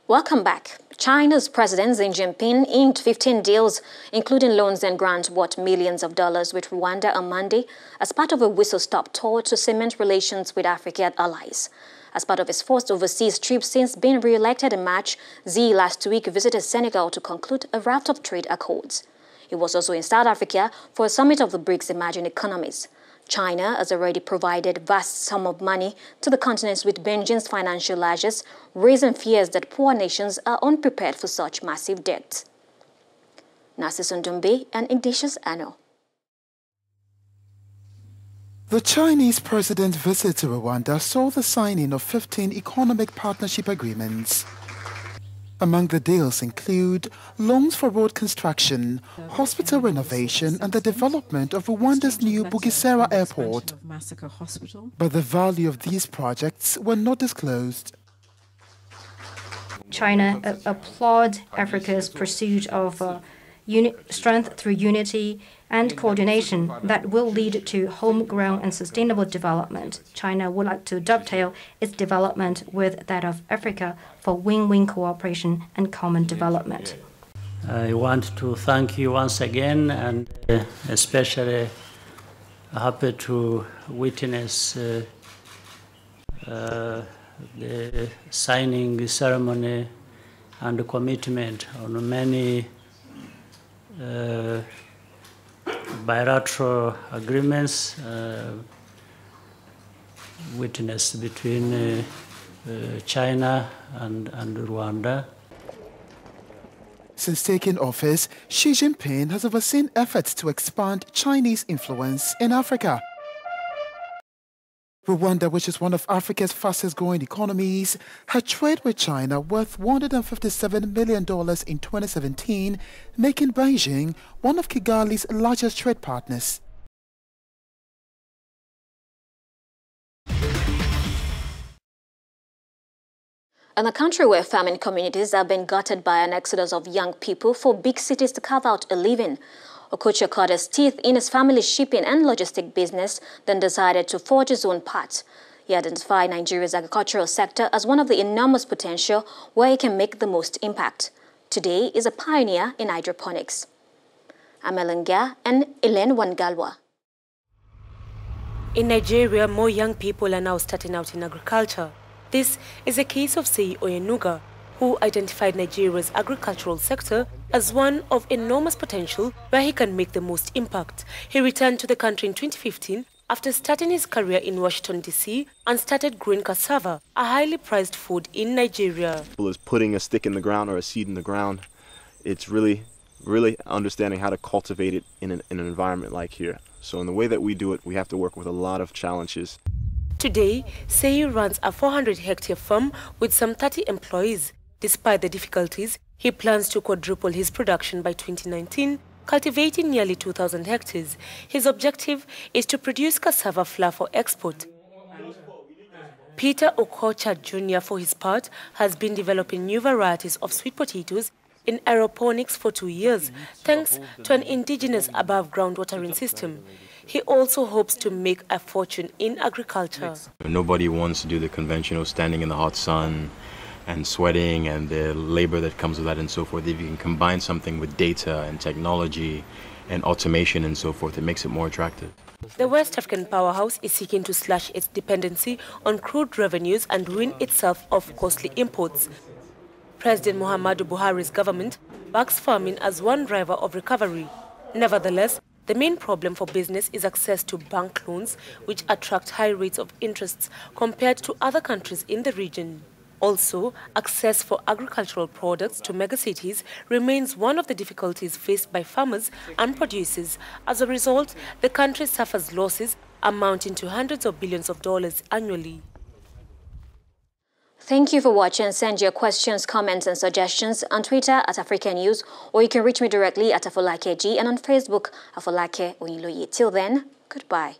Welcome back. China's President Xi Jinping inked 15 deals, including loans and grants worth millions of dollars with Rwanda on Monday as part of a whistle-stop tour to cement relations with African allies. As part of his first overseas trip since being re-elected in March, Xi last week visited Senegal to conclude a raft of trade accords. He was also in South Africa for a summit of the BRICS emerging economies. China has already provided vast sum of money to the continent with Beijing's financial largesse, raising fears that poor nations are unprepared for such massive debt. Narcissus Ndumbe and Ignatius Ano. The Chinese president's visit to Rwanda saw the signing of 15 economic partnership agreements. Among the deals include loans for road construction, hospital renovation and the development of Rwanda's new Bugesera airport. But the value of these projects were not disclosed. China applauds Africa's pursuit of strength through unity and coordination that will lead to homegrown and sustainable development. China would like to dovetail its development with that of Africa for win-win cooperation and common development. I want to thank you once again, and especially happy to witness the signing ceremony and the commitment on many bilateral agreements witnessed between China and Rwanda. Since taking office, Xi Jinping has overseen efforts to expand Chinese influence in Africa. Rwanda, which is one of Africa's fastest-growing economies, had trade with China worth $157 million in 2017, making Beijing one of Kigali's largest trade partners. In a country where farming communities have been gutted by an exodus of young people for big cities to carve out a living, Okocha cut his teeth in his family's shipping and logistic business, then decided to forge his own path. He identified Nigeria's agricultural sector as one of the enormous potential where he can make the most impact. Today, he is a pioneer in hydroponics. Amelenga and Elen Wangalwa. In Nigeria, more young people are now starting out in agriculture. This is a case of Sei Oyenuga, who identified Nigeria's agricultural sector as one of enormous potential where he can make the most impact. He returned to the country in 2015 after starting his career in Washington, D.C. and started growing cassava, a highly prized food in Nigeria. Is putting a stick in the ground or a seed in the ground. It's really understanding how to cultivate it in an environment like here. So in the way that we do it, we have to work with a lot of challenges. Today, Sei runs a 400-hectare farm with some 30 employees. Despite the difficulties, he plans to quadruple his production by 2019, cultivating nearly 2,000 hectares. His objective is to produce cassava flour for export. Peter Okocha Jr., for his part, has been developing new varieties of sweet potatoes in aeroponics for 2 years, thanks to an indigenous above-ground watering system. He also hopes to make a fortune in agriculture. Nobody wants to do the conventional standing in the hot sun and sweating and the labor that comes with that and so forth. If you can combine something with data and technology and automation and so forth, it makes it more attractive. The West African powerhouse is seeking to slash its dependency on crude revenues and wean itself of costly imports. President Muhammadu Buhari's government backs farming as one driver of recovery. Nevertheless, the main problem for business is access to bank loans, which attract high rates of interest compared to other countries in the region. Also, access for agricultural products to megacities remains one of the difficulties faced by farmers and producers. As a result, the country suffers losses amounting to hundreds of billions of dollars annually. Thank you for watching. Send your questions, comments and suggestions on Twitter at Africanews, or you can reach me directly at Afolake G and on Facebook, Afolake Oyinloye. Till then, goodbye.